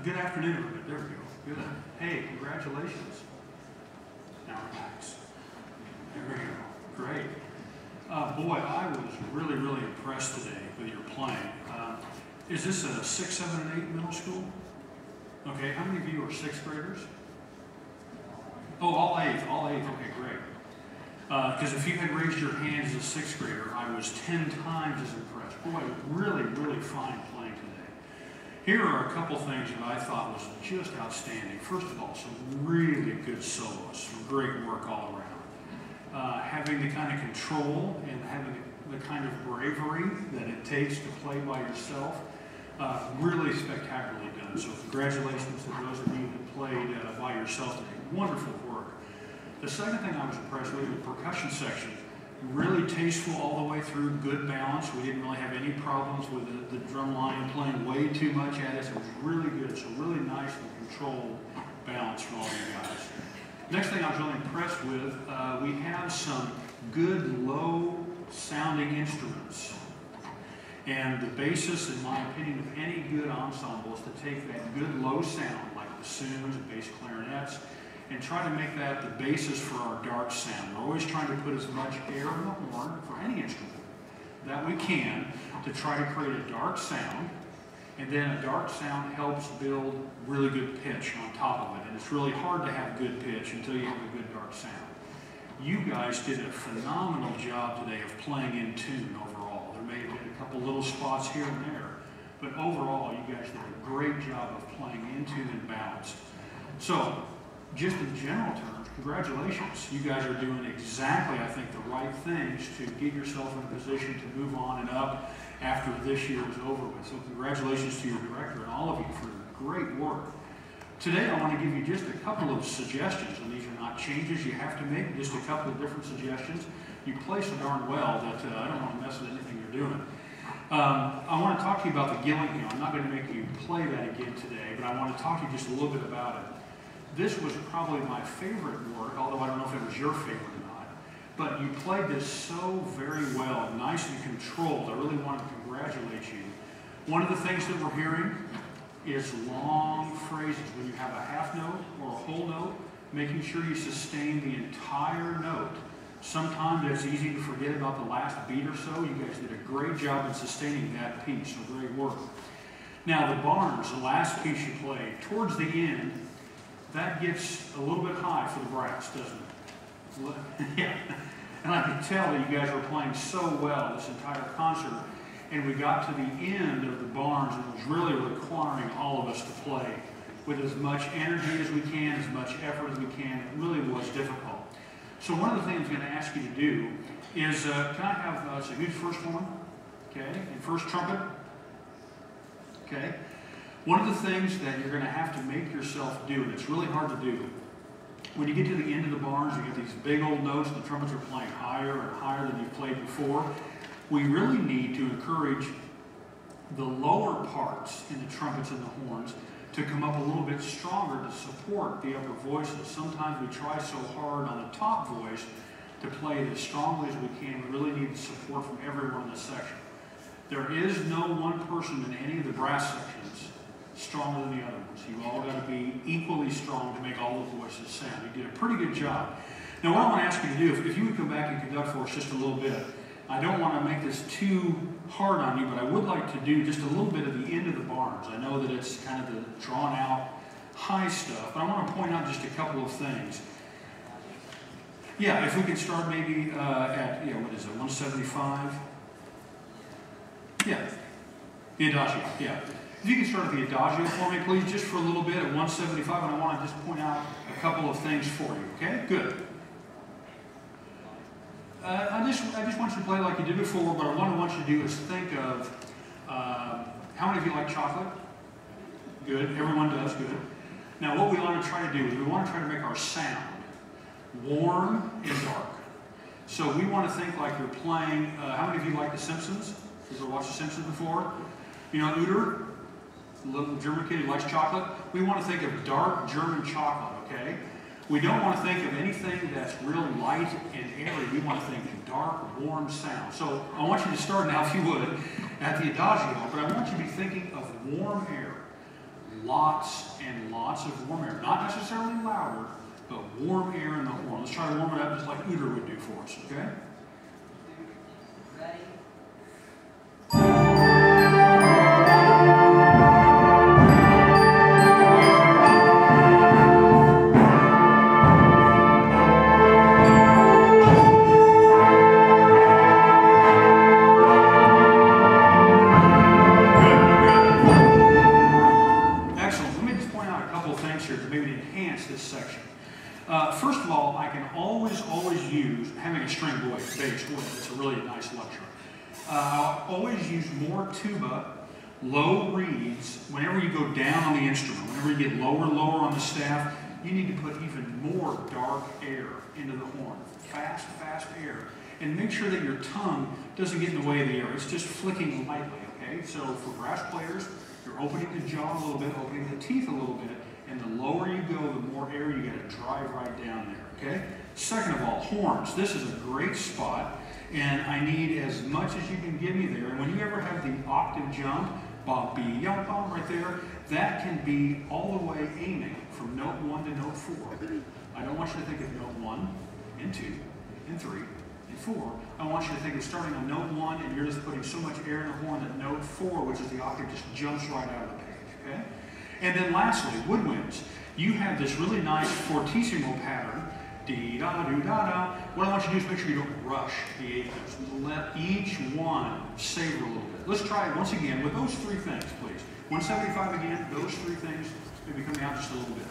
Good afternoon, everybody. There we go. Good. Hey, congratulations. Now relax. There we go. Great. Boy, I was really, really impressed today with your playing. Is this a 6, 7, and 8 middle school? Okay, how many of you are 6th graders? Oh, all 8. All 8. Okay, great. Because if you had raised your hand as a 6th grader, I was 10 times as impressed. Boy, really, really fine playing today. Here are a couple things that I thought was just outstanding. First of all, some really good solos, some great work all around. Having the kind of control and having the kind of bravery that it takes to play by yourself, really spectacularly done. So congratulations to those of you that played by yourself today. Wonderful work. The second thing I was impressed with, the percussion section, really tasteful all the way through, good balance. We didn't really have any problems with the drum line playing way too much at us. It was really good, so really nice and controlled balance from all you guys. Next thing I was really impressed with, we have some good low-sounding instruments. And the basis, in my opinion, of any good ensemble is to take that good low sound, like bassoons and bass clarinets, and try to make that the basis for our dark sound. We're always trying to put as much air in the horn for any instrument that we can to try to create a dark sound, and then a dark sound helps build really good pitch on top of it. And it's really hard to have good pitch until you have a good dark sound. You guys did a phenomenal job today of playing in tune overall. There may have been a couple little spots here and there, but overall you guys did a great job of playing in tune and balanced. So, just in general terms, congratulations. You guys are doing exactly, I think, the right things to get yourself in a position to move on and up after this year is over with. So congratulations to your director and all of you for great work. Today I want to give you just a couple of suggestions, and these are not changes you have to make, just a couple of different suggestions. You play so darn well that I don't want to mess with anything you're doing. I want to talk to you about the Gillingham. I'm not going to make you play that again today, but I want to talk to you just a little bit about it. This was probably my favorite work, although I don't know if it was your favorite or not. But you played this so very well, nice and controlled. I really want to congratulate you. One of the things that we're hearing is long phrases. When you have a half note or a whole note, making sure you sustain the entire note. Sometimes it's easy to forget about the last beat or so. You guys did a great job in sustaining that piece, so great work. Now the Barnes, the last piece you played, towards the end, that gets a little bit high for the brass, doesn't it? Yeah. And I could tell that you guys were playing so well this entire concert, and we got to the end of the Barnes, and it was really requiring all of us to play with as much energy as we can, as much effort as we can. It really was difficult. So one of the things I'm going to ask you to do is, can I have, so who's first one? Okay, and first trumpet? Okay. One of the things that you're going to have to make yourself do, and it's really hard to do, when you get to the end of the Barnes, you get these big old notes, and the trumpets are playing higher and higher than you've played before. We really need to encourage the lower parts in the trumpets and the horns to come up a little bit stronger to support the upper voices. Sometimes we try so hard on the top voice to play it as strongly as we can. We really need the support from everyone in this section. There is no one person in any of the brass sections stronger than the other ones. You've all got to be equally strong to make all the voices sound. You did a pretty good job. Now what I want to ask you to do, if you would come back and conduct for us just a little bit, I don't want to make this too hard on you, but I would like to do just a little bit of the end of the Barnes. I know that it's kind of the drawn out high stuff, but I want to point out just a couple of things. Yeah, if we could start maybe at, what is it, 175? Yeah, the Adagio, yeah. If you can start at the Adagio for me, please, just for a little bit at 175, and I want to just point out a couple of things for you, okay? Good. I just want you to play like you did before, but what I want you to do is think of, how many of you like chocolate? Good, everyone does, good. Now what we want to try to do is we want to try to make our sound warm and dark. So we want to think like you're playing, how many of you like The Simpsons? Have you ever watched The Simpsons before? You know Uter? Little German kid who likes chocolate. We want to think of dark German chocolate, okay? We don't want to think of anything that's real light and airy. We want to think dark, warm sound. So I want you to start now, if you would, at the Adagio, but I want you to be thinking of warm air. lots and lots of warm air. Not necessarily louder, but warm air in the horn. Let's try to warm it up just like Uter would do for us, okay? Ready? First of all, I can always use, having a string bass with, it's a really nice luxury. I'll always use more tuba, low reeds, whenever you go down on the instrument, whenever you get lower and lower on the staff, you need to put even more dark air into the horn. Fast air. And make sure that your tongue doesn't get in the way of the air. It's just flicking lightly, okay? So for brass players, you're opening the jaw a little bit, opening the teeth a little bit, and the lower you go, the more air you got to drive right down there, okay? Second of all, horns. This is a great spot, and I need as much as you can give me there. And when you ever have the octave jump, bop, be, yum, bum, right there, that can be all the way aiming from note 1 to note 4. I don't want you to think of note 1 and 2 and 3 and 4. I want you to think of starting on note 1 and you're just putting so much air in the horn that note 4, which is the octave, just jumps right out of the page, okay? And then lastly, woodwinds. You have this really nice fortissimo pattern, dee-da-do-da-da. What I want you to do is make sure you don't rush the eighth notes. Let each one savor a little bit. Let's try it once again with those three things, please. 175 again, those three things, maybe coming out just a little bit.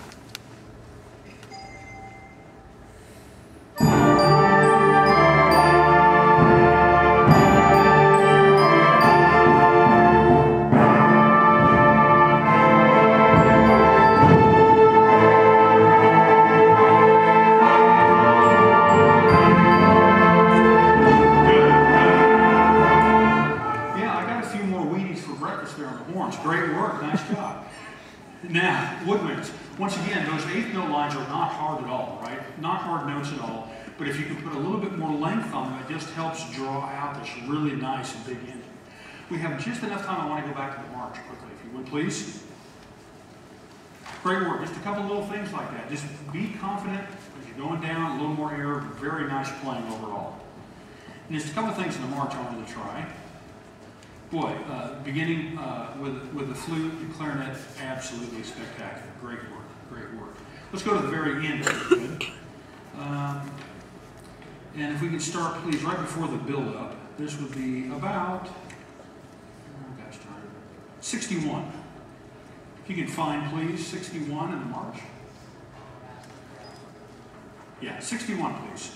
Great work, nice job. Now, woodwinds. Once again, those eighth note lines are not hard at all, right? Not hard notes at all. But if you can put a little bit more length on them, it just helps draw out this really nice and big ending. We have just enough time. I want to go back to the march quickly, if you would, please. Great work. Just a couple little things like that. Just be confident as you're going down, a little more air. Very nice playing overall. And just a couple things in the march I wanted to try. Boy, beginning with the flute and clarinet, absolutely spectacular. Great work, great work. Let's go to the very end if we could. And if we could start, please, right before the build-up. This would be about, 61. If you can find, please, 61 in the march. Yeah, 61, please.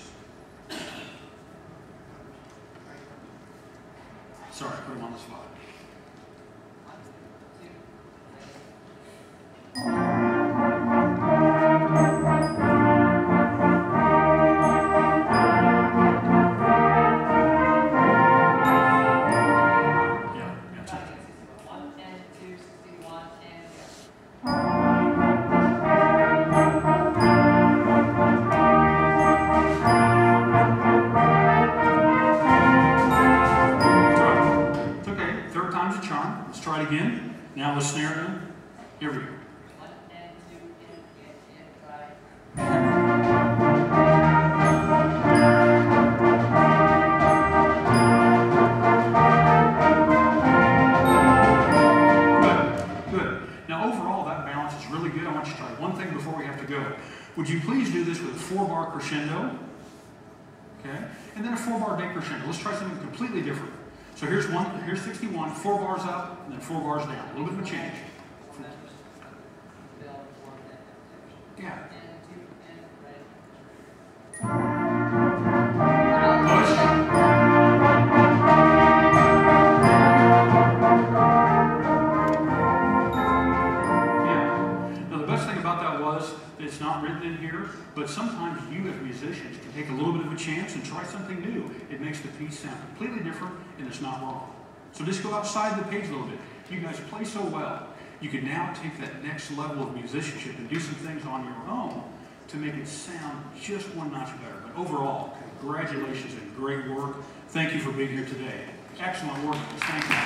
Sorry, put him on the spot. Again. Now let's snare them. Here we go. 1 and 2 and try. Good. Now overall that balance is really good. I want you to try one thing before we have to go. Would you please do this with a 4-bar crescendo? Okay. And then a 4-bar decrescendo. Let's try something completely different. So here's 61, 4 bars up, and then 4 bars down. A little bit of a change. Yeah. Push. Yeah. Now the best thing about that was it's not written in here, but sometimes you as musicians can take a little bit of a chance and try something new. It makes the piece sound completely different, and it's not wrong. So just go outside the page a little bit. You guys play so well. You can now take that next level of musicianship and do some things on your own to make it sound just one notch better. But overall, congratulations and great work. Thank you for being here today. Excellent work. Thank you.